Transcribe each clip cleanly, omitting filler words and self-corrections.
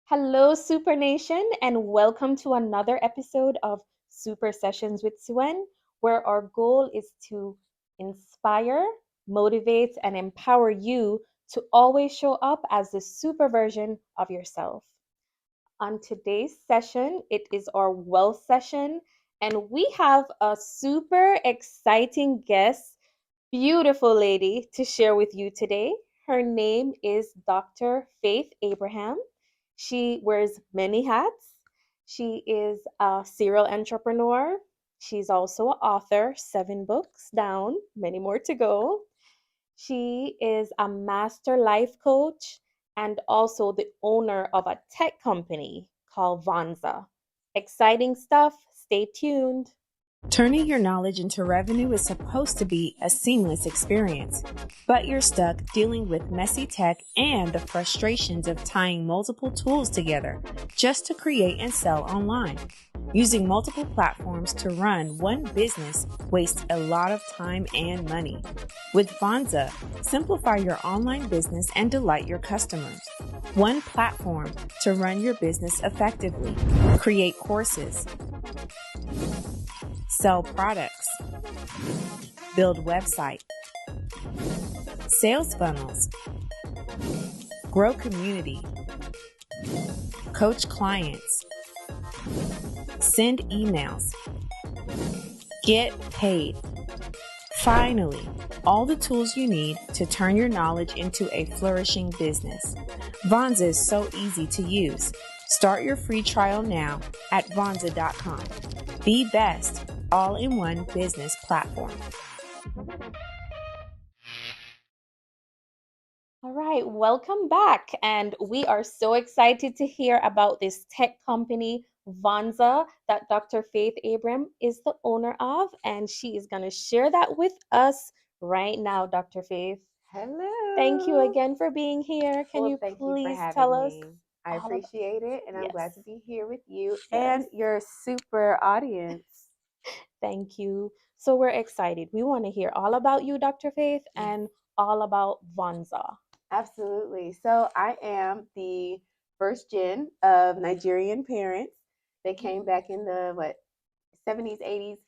Hello, Super Nation, and welcome to another episode of Super Sessions with Suen, where our goal is to inspire, motivate, and empower you to always show up as the super version of yourself. On today's session, it is our wealth session, and we have a super exciting guest, beautiful lady, to share with you today. Her name is Dr. Faith Abraham. She wears many hats. She is a serial entrepreneur. She's also an author, 7 books down, many more to go. She is a master life coach and also the owner of a tech company called VONZA. Exciting stuff. Stay tuned. Turning your knowledge into revenue is supposed to be a seamless experience, but you're stuck dealing with messy tech and the frustrations of tying multiple tools together just to create and sell online. Using multiple platforms to run one business wastes a lot of time and money. With VONZA, simplify your online business and delight your customers. One platform to run your business effectively. Create courses. Sell products, build website, sales funnels, grow community, coach clients, send emails, get paid. Finally, all the tools you need to turn your knowledge into a flourishing business. VONZA is so easy to use. Start your free trial now at vonza.com. The best all-in-one business platform. All right, welcome back. And we are so excited to hear about this tech company, VONZA, that Dr. Faith Abram is the owner of. And she is going to share that with us right now, Dr. Faith. Hello. Thank you again for being here. Can Well, you thank please you for tell having us me. I all about? appreciate it, and I'm Yes. glad to be here with you Yes. and your super audience. Thank you. So we're excited. We want to hear all about you, Dr. Faith, and all about VONZA. Absolutely. So I am the first gen of Nigerian parents. They came back in the 70s, 80s,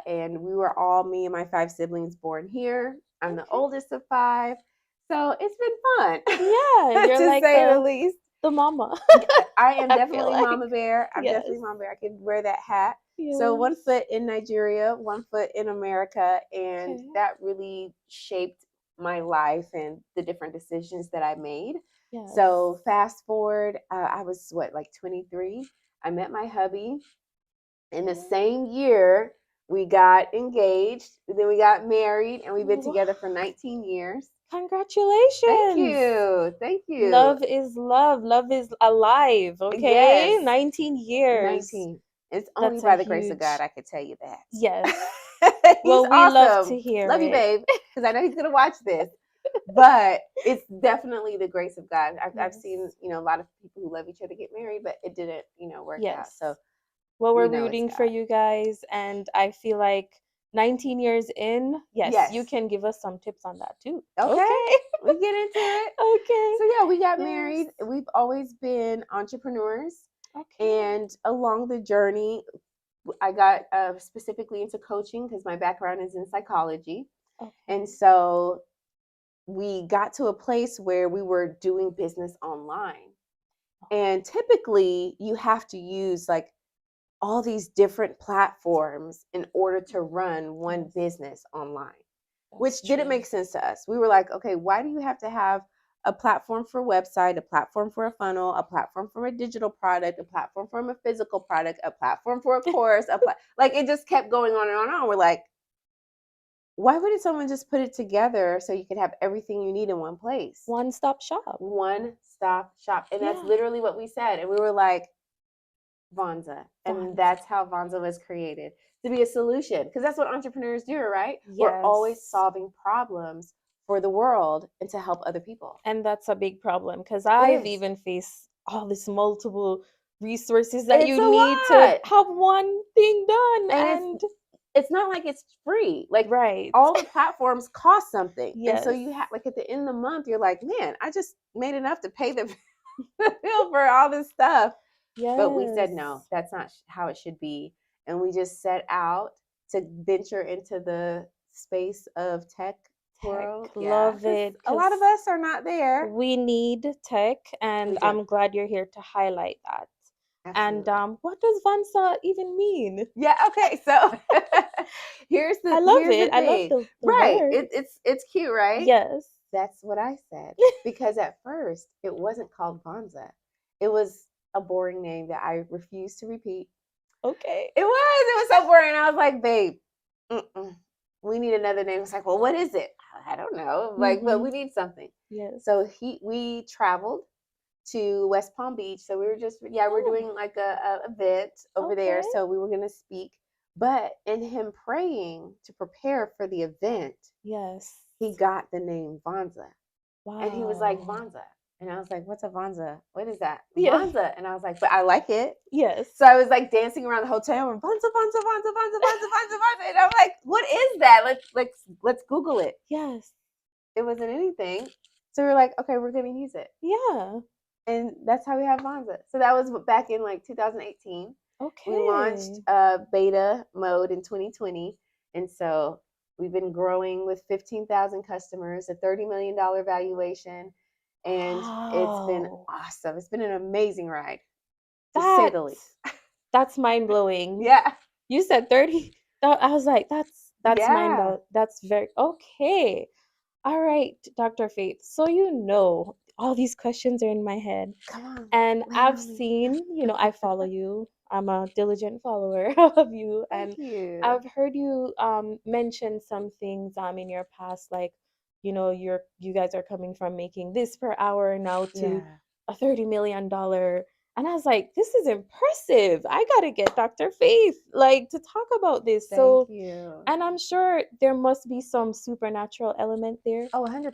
and we were all, me and my 5 siblings, born here. I'm the oldest of 5, so it's been fun. Yeah, you're to like say the least. The mama. I am I definitely feel like. Mama Bear. I'm Yes. definitely Mama Bear. I could wear that hat. Yes. So 1 foot in Nigeria, 1 foot in America, and Okay. that really shaped my life and the different decisions that I made. Yes. So fast forward, I was 23. I met my hubby. In the same year, we got engaged. Then we got married, and we've been together for 19 years. Congratulations. Thank you. Thank you. Love is love. Love is alive. Okay. Yes. 19 years. 19. It's only That's by a the grace of huge- God I could tell you that. Yes. He's Well, we awesome. love to hear Love you, it. babe, because I know he's gonna watch this. But it's definitely the grace of God. I've Yes. seen, a lot of people who love each other get married, but it didn't, work out. Yes. So Well, we're we know it's rooting for God. you guys, and I feel like 19 years in, yes, you Yes. can give us some tips on that too. Okay. We get into it. Okay. So yeah, we got Yes. married. We've always been entrepreneurs. Okay. And along the journey, I got specifically into coaching because my background is in psychology. Okay. And so we got to a place where we were doing business online. And typically you have to use like all these different platforms in order to run one business online, which didn't make sense to us. We were like, okay, why do you have to have a platform for a website, a platform for a funnel, a platform for a digital product, a platform for a physical product, a platform for a course, like it just kept going on and on and on. We're like, why wouldn't someone just put it together so you could have everything you need in one place? One-stop shop. One-stop shop. And that's Yeah. literally what we said. And we were like, VONZA. And that's how VONZA was created, to be a solution. Because that's what entrepreneurs do, right? Yes. We're always solving problems for the world and to help other people. And that's a big problem because I've is. even faced all this multiple resources that It's you a need to lot. have one thing done. And it's not like it's free. Like right. all the platforms cost something. Yes. And so you have, like, at the end of the month, you're like, man, I just made enough to pay the for all this stuff. Yes. But we said, no, that's not how it should be. And we just set out to venture into the space of tech world. Love it. A lot of us are not there. We need tech, and I'm glad you're here to highlight that. Absolutely. And what does VONZA even mean? Yeah, okay. So here's the I love it. I love the right. word. It's cute, right? Yes. That's what I said. Because at first it wasn't called VONZA. It was a boring name that I refused to repeat. Okay. It was so boring. I was like, babe, we need another name. It's like, well, what is it? I don't know. Like, but we need something. Yes. So we traveled to West Palm Beach. So we were just, we're doing like a event over there. So we were going to speak. But in him praying to prepare for the event, yes, he got the name VONZA. Wow. And he was like, VONZA. And I was like, what's a VONZA? What is that? Yeah. VONZA. And I was like, but I like it. Yes. So I was like dancing around the hotel and VONZA, VONZA, VONZA, VONZA, VONZA, VONZA, VONZA. And I'm like, what is that? Let's Google it. Yes. It wasn't anything. So we were like, okay, we're going to use it. Yeah. And that's how we have VONZA. So that was back in like 2018. Okay. We launched beta mode in 2020. And so we've been growing with 15,000 customers, a $30 million valuation. And it's been awesome. It's been an amazing ride, to say the least. That's mind blowing. Yeah. You said 30. I was like, that's mind blowing. That's very okay. All right, Dr. Faith. So all these questions are in my head. Come on. And I've seen, I follow you. I'm a diligent follower of you. Thank you. I've heard you mention some things in your past, like, you guys are coming from making this per hour now to a $30 million. And I was like, this is impressive. I got to get Dr. Faith, to talk about this. Thank you. And I'm sure there must be some supernatural element there. Oh, 100%.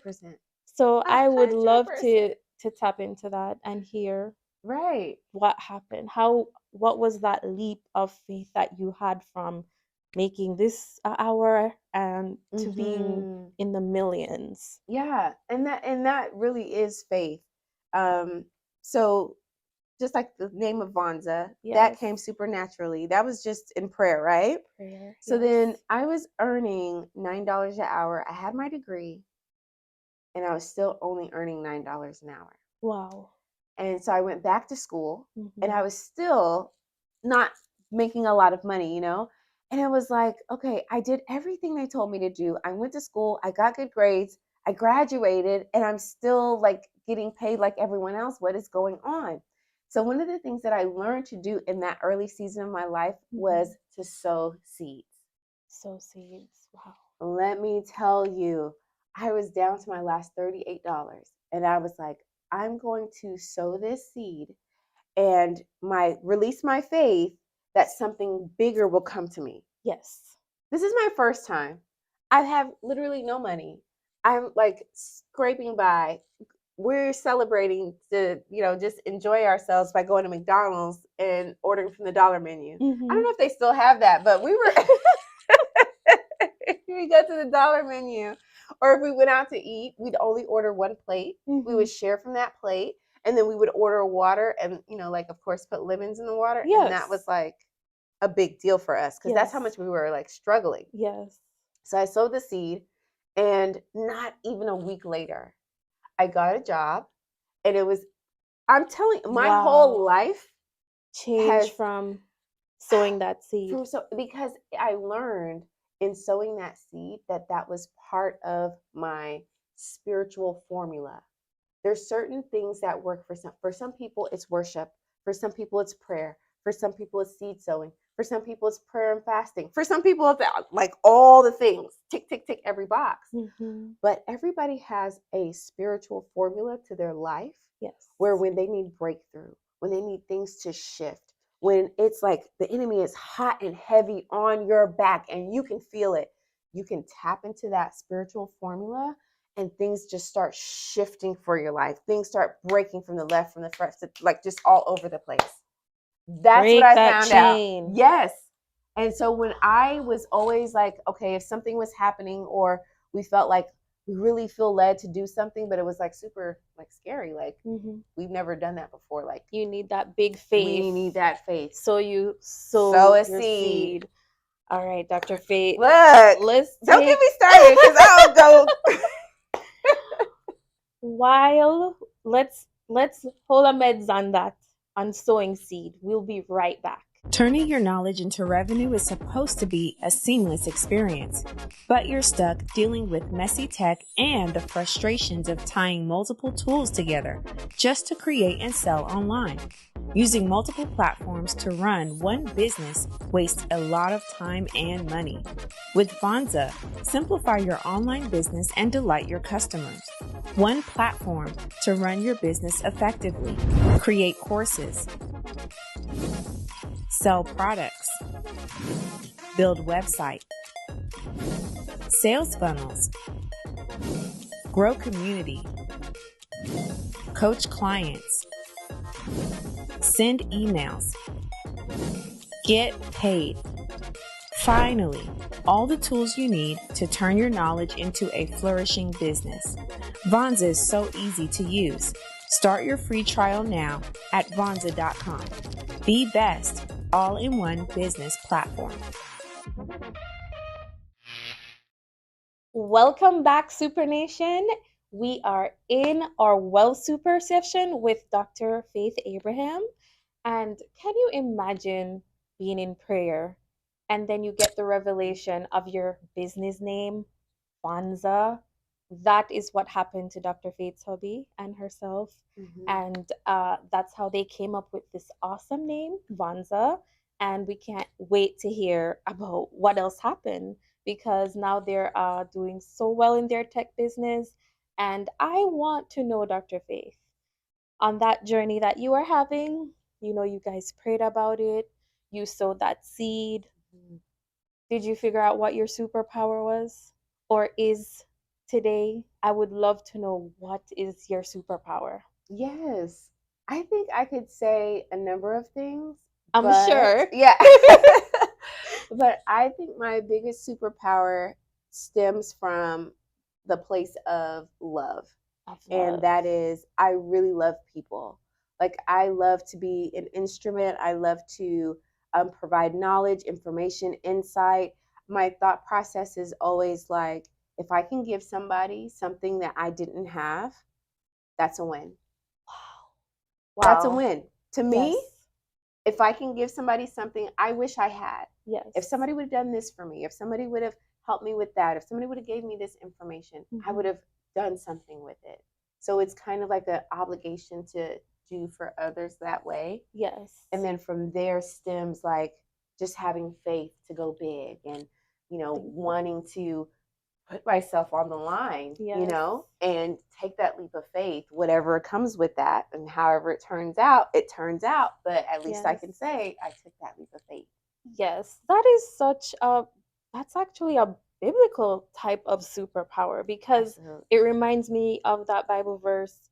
So 100%. I would love to tap into that and hear what happened. What was that leap of faith that you had from making this hour and to being in the millions? Yeah, and that really is faith. So just like the name of VONZA, that came supernaturally. That was just in prayer, right? Prayer. So then I was earning $9 an hour. I had my degree, and I was still only earning $9 an hour. Wow. And so I went back to school, and I was still not making a lot of money, And it was like, okay, I did everything they told me to do. I went to school, I got good grades, I graduated, and I'm still getting paid like everyone else. What is going on? So one of the things that I learned to do in that early season of my life was to sow seeds. Sow seeds. Wow. Let me tell you, I was down to my last $38. And I was like, I'm going to sow this seed and release my faith that something bigger will come to me. Yes. This is my first time. I have literally no money. I'm scraping by. We're celebrating to, just enjoy ourselves by going to McDonald's and ordering from the dollar menu. I don't know if they still have that, but we were, we go to the dollar menu, or if we went out to eat, we'd only order one plate. We would share from that plate, and then we would order water and, of course, put lemons in the water. Yes. And that was a big deal for us because that's how much we were struggling. Yes. So I sowed the seed, and not even a week later, I got a job, and I'm telling you, my whole life changed from sowing that seed. Because I learned in sowing that seed that was part of my spiritual formula. There's certain things that work for some. For some people, it's worship. For some people, it's prayer. For some people, it's seed sowing. For some people, it's prayer and fasting. For some people, it's all the things. Tick, tick, tick, every box. But everybody has a spiritual formula to their life. Yes. Where when they need breakthrough, when they need things to shift, when it's the enemy is hot and heavy on your back and you can feel it, you can tap into that spiritual formula and things just start shifting for your life. Things start breaking from the left, from the front, just all over the place. That's what I found out. Yes. And so when I was always okay, if something was happening or we felt like we really feel led to do something, but it was like super like scary. Like we've never done that before. Like you need that big faith. we need that faith. So you Sow sow a your seed. seed. All right, Dr. Faith. Look, let's don't get me started because I'll go. Let's hold a meds on that, on sowing seed. We'll be right back. Turning your knowledge into revenue is supposed to be a seamless experience, but you're stuck dealing with messy tech and the frustrations of tying multiple tools together just to create and sell online. Using multiple platforms to run one business wastes a lot of time and money. With VONZA, simplify your online business and delight your customers. One platform to run your business effectively. Create courses. Sell products. Build website. Sales funnels. Grow community. Coach clients. Send emails. Get paid. Finally, all the tools you need to turn your knowledge into a flourishing business. VONZA is so easy to use. Start your free trial now at vonza.com. The best all-in-one business platform. Welcome back, Super Nation. We are in our Well Super session with Dr. Faith Abraham. And can you imagine being in prayer and then you get the revelation of your business name, VONZA? That is what happened to Dr. Faith's hubby and herself. And that's how they came up with this awesome name, VONZA. And we can't wait to hear about what else happened, because now they're doing so well in their tech business. And I want to know, Dr. Faith, on that journey that you are having, you guys prayed about it, you sowed that seed. Did you figure out what your superpower was or is today? I would love to know, what is your superpower? Yes, I think I could say a number of things. I'm sure. Yeah. But I think my biggest superpower stems from the place of love. And that is, I really love people. Like, I love to be an instrument. I love to provide knowledge, information, insight. My thought process is always like, if I can give somebody something that I didn't have, that's a win. Wow. That's a win. To me, Yes. if I can give somebody something I wish I had, Yes. if somebody would have done this for me, if somebody would have helped me with that, if somebody would have gave me this information, I would have done something with it. So it's kind of like an obligation to do for others that way. Yes. And then from there stems like just having faith to go big and, wanting to put myself on the line, and take that leap of faith, whatever comes with that. And however it turns out. But at least I can say I took that leap of faith. Yes, that's actually a biblical type of superpower, because it reminds me of that Bible verse,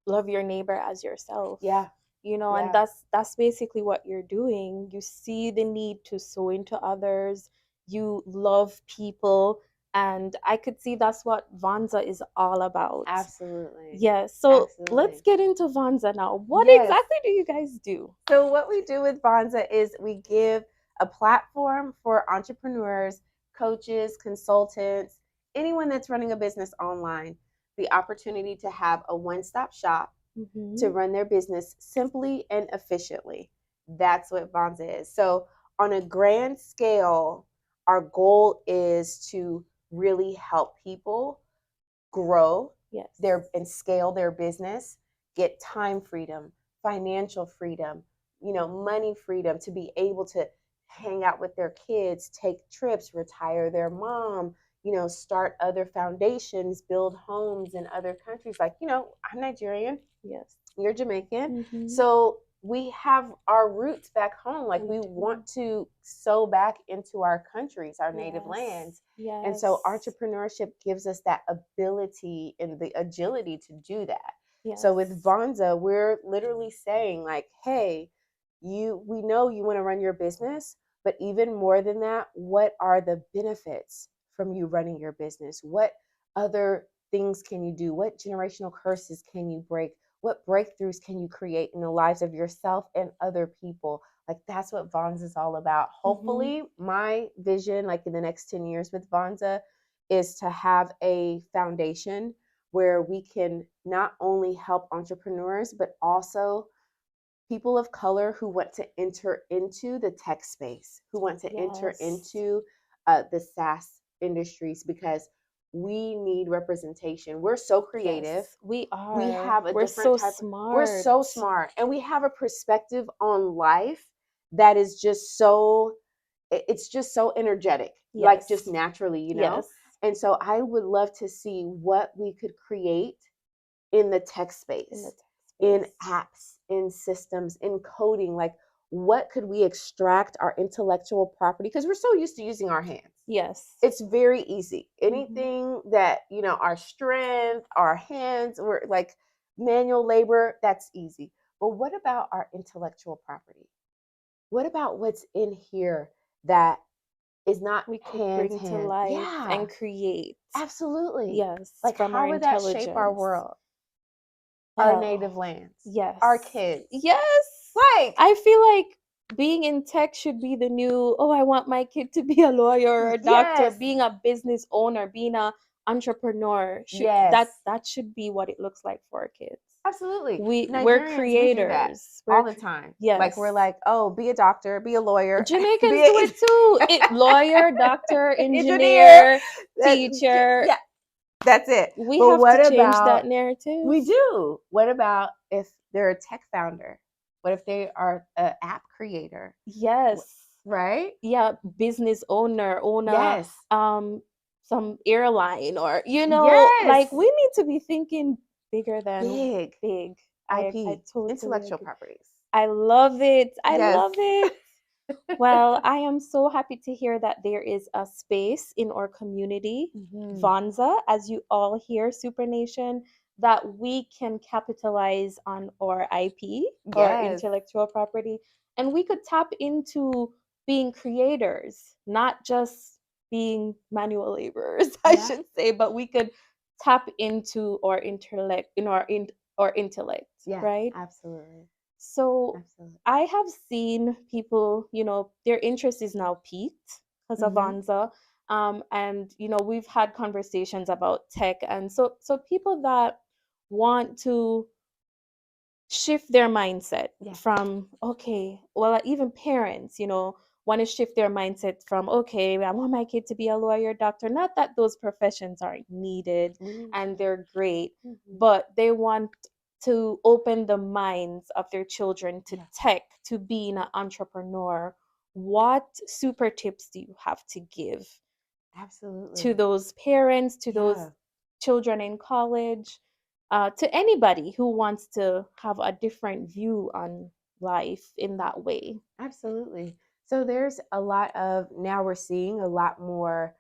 love your neighbor as yourself. Yeah. And that's basically what you're doing. You see the need to sow into others. You love people. And I could see that's what VONZA is all about. Absolutely. Yes. So let's get into VONZA now. What exactly do you guys do? So what we do with VONZA is we give a platform for entrepreneurs, coaches, consultants, anyone that's running a business online, the opportunity to have a one-stop shop to run their business simply and efficiently. That's what VONZA is. So on a grand scale, our goal is to really help people grow and scale their business, get time freedom, financial freedom, money freedom, to be able to hang out with their kids, take trips, retire their mom, start other foundations, build homes in other countries. Like, I'm Nigerian. Yes. You're Jamaican. So we have our roots back home. Like, we want to sow back into our countries, our native lands. Yes. And so entrepreneurship gives us that ability and the agility to do that. Yes. So with VONZA, we're literally saying like, hey, we know you want to run your business, but even more than that, what are the benefits from you running your business? What other things can you do? What generational curses can you break? What breakthroughs can you create in the lives of yourself and other people? Like that's what Vonza is all about. Hopefully, my vision, like in the next 10 years with Vonza, is to have a foundation where we can not only help entrepreneurs, but also people of color who want to enter into the tech space, who want to enter into the SaaS industries, because we need representation. We're so creative. Yes, we are. We have a We're different so type smart. We're so smart. And we have a perspective on life that is just so, it's just so energetic, like just naturally, you know? Yes. And so I would love to see what we could create in the tech space, in apps, in systems, in coding. Like, what could we extract our intellectual property? Because we're so used to using our hands. Yes. It's very easy. Anything that, you know, our strength, our hands, we're like manual labor, that's easy. But what about our intellectual property? What about what's in here that is not we could hands, bring to life and create? Absolutely. Yes. Like, from how our would that intelligence shape our world? Well, Our native lands. Yes. Our kids. Yes. Like, I feel like being in tech should be the new, oh, I want my kid to be a lawyer or a doctor. Yes. Being a business owner, being a entrepreneur, Yes. that should be what it looks like for our kids. Absolutely. We're Nigerians, we do that creators all the time. Yes. Like, we're like, oh, be a doctor, be a lawyer. Jamaicans do it too. Lawyer, doctor, engineer, teacher. Yeah, that's it. We But have what to change about that narrative. We do. What about if they're a tech founder? What if they are an app creator? Yes. Right? Yeah, business owner, Yes. some airline, or Yes. like, we need to be thinking bigger than big. big. IP, I totally intellectual agree. properties. I love it. I Yes. love it. Well, I am so happy to hear that there is a space in our community, VONZA, as you all hear, Super Nation, that we can capitalize on our IP, or intellectual property, and we could tap into being creators, not just being manual laborers, I should say, but we could tap into our intellect, our intellect, right? Absolutely. So Absolutely. I have seen people, their interest is now peaked because of VONZA. And we've had conversations about tech, and so people that want to shift their mindset from, okay, well, even parents, want to shift their mindset from, okay, I want my kid to be a lawyer, doctor. Not that those professions aren't needed and they're great, but they want to open the minds of their children to tech, to being an entrepreneur. What super tips do you have to give to those parents, to those children in college, to anybody who wants to have a different view on life in that way? Absolutely. So there's now we're seeing a lot more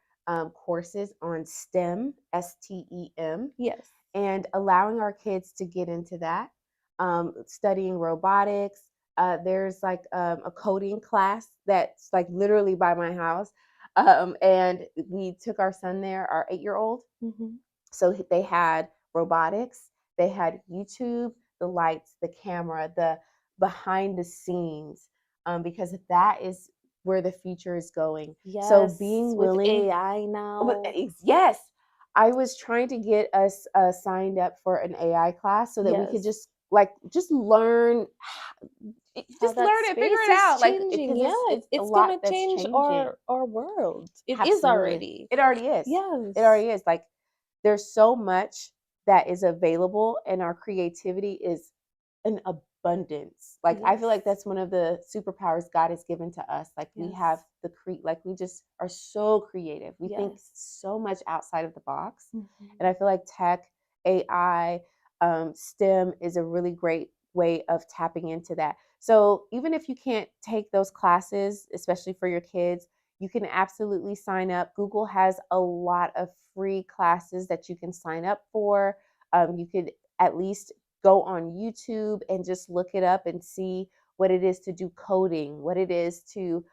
courses on STEM, STEM. Yes. And allowing our kids to get into that, studying robotics. There's like a coding class that's like literally by my house. And we took our son there, our 8-year-old. So they had robotics, they had YouTube, the lights, the camera, the behind the scenes, because that is where the future is going. Yes, so being willing with AI now. Yes. I was trying to get us signed up for an AI class so that we could just learn, just learn it, figure it out. Like, it's gonna change our world. It is already. It already is. Yes, it already is. Like, there's so much that is available, and our creativity is an abundance. Like, I feel like that's one of the superpowers God has given to us. Like, we have we just are so creative. We think so much outside of the box. And I feel like tech, AI, STEM is a really great way of tapping into that. So even if you can't take those classes, especially for your kids, you can absolutely sign up. Google has a lot of free classes that you can sign up for. You could at least go on YouTube and just look it up and see what it is to do coding, what it is to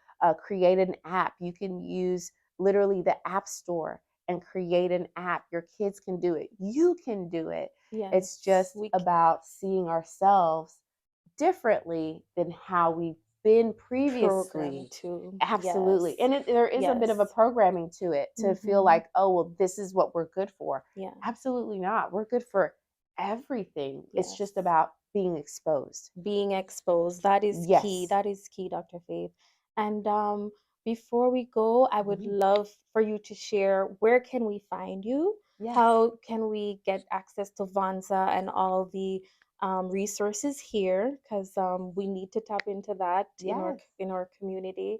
create an app. You can use literally the App Store and create an app. Your kids can do it. You can do it. Yes. It's just about seeing ourselves differently than how we've been previously. To. Absolutely. Yes. And there is a bit of a programming to it to feel like, oh, well, this is what we're good for. Yeah. Absolutely not. We're good for everything. It's just about being exposed. Being exposed. That is key. That is key, Dr. Faith. And before we go, I would love for you to share, where can we find you? Yes. How can we get access to VONZA and all the resources here? Because we need to tap into that in our community.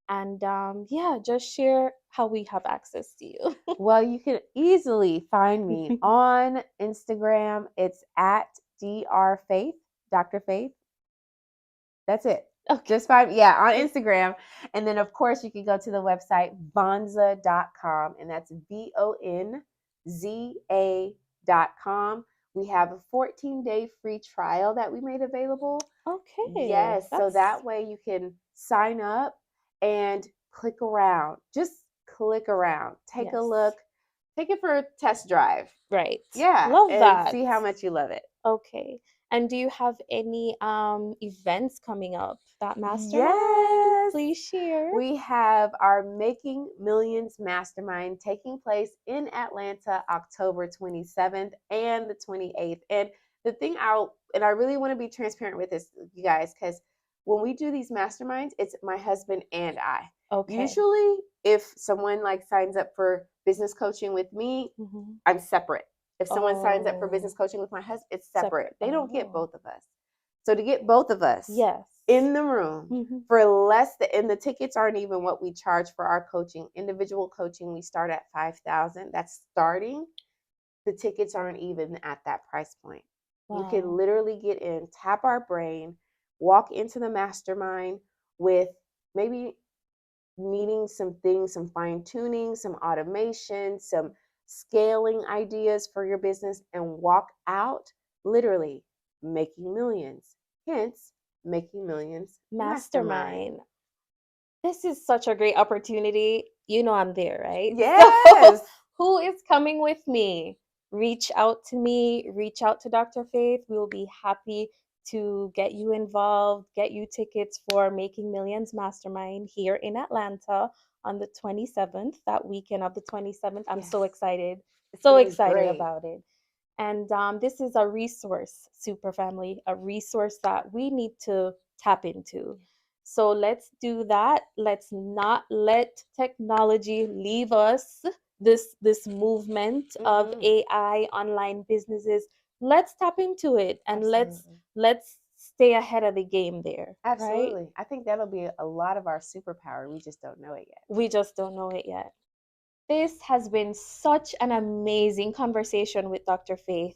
And just share how we have access to you. Well, you can easily find me on Instagram. It's at Dr. Faith, Dr. Faith. That's it. Okay. Just find, on Instagram. And then, of course, you can go to the website, vonza.com, and that's VONZA.com. We have a 14-day free trial that we made available. Okay. Yes. So that way you can sign up and click around. Just click around. Take a look. Take it for a test drive. Right. Yeah. Love that. See how much you love it. Okay. And do you have any events coming up? That mastermind? Yes. Please share. We have our Making Millions Mastermind taking place in Atlanta, October 27th and the 28th. And the thing I really want to be transparent with this, you guys, because when we do these masterminds, it's my husband and I. Okay. Usually, if someone signs up for business coaching with me, I'm separate. If someone signs up for business coaching with my husband, it's separate. They don't get both of us. So to get both of us in the room for less than, and the tickets aren't even what we charge for our coaching. Individual coaching, we start at $5,000. That's starting. The tickets aren't even at that price point. Wow. You can literally get in, tap our brain, walk into the mastermind with maybe needing some things, some fine tuning, some automation, some scaling ideas for your business, and walk out literally making millions. Hence, Making Millions Mastermind. This is such a great opportunity. You know I'm there, right? Yes. So, who is coming with me? Reach out to me. Reach out to Dr. Faith. We will be happy to get you involved, get you tickets for Making Millions Mastermind here in Atlanta on the 27th, that weekend of the 27th. I'm so excited. So excited about it. And this is a resource, super family, a resource that we need to tap into. So let's do that. Let's not let technology leave us. This movement of AI, online businesses. Let's tap into it and let's stay ahead of the game there. Absolutely. Right? I think that'll be a lot of our superpower. We just don't know it yet. We just don't know it yet. This has been such an amazing conversation with Dr. Faith.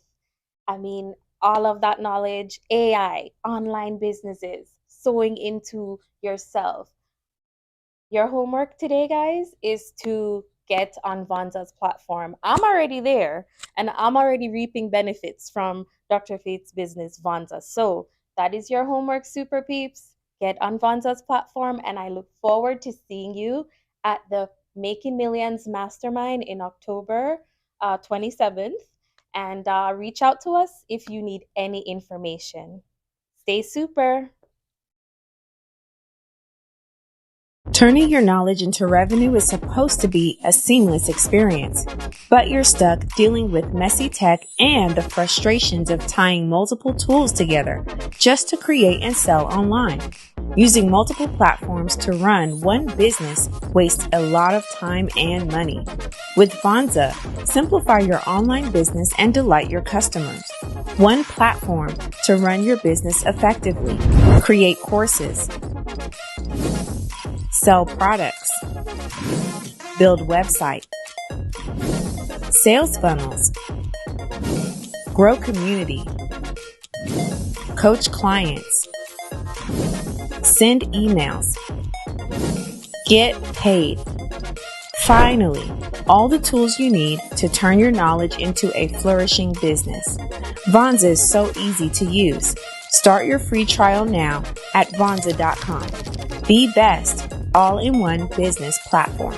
I mean, all of that knowledge, AI, online businesses, sewing into yourself. Your homework today, guys, is to get on VONZA's platform. I'm already there, and I'm already reaping benefits from Dr. Faith's business, VONZA. So that is your homework, super peeps. Get on VONZA's platform, and I look forward to seeing you at the Making Millions Mastermind in October 27th. And reach out to us if you need any information. Stay super. Turning your knowledge into revenue is supposed to be a seamless experience, but you're stuck dealing with messy tech and the frustrations of tying multiple tools together just to create and sell online. Using multiple platforms to run one business wastes a lot of time and money. With VONZA, simplify your online business and delight your customers. One platform to run your business effectively. Create courses. Sell products. Build website. Sales funnels. Grow community. Coach clients. Send emails. Get paid. Finally, all the tools you need to turn your knowledge into a flourishing business. VONZA is so easy to use. Start your free trial now at vonza.com. The best all-in-one business platform.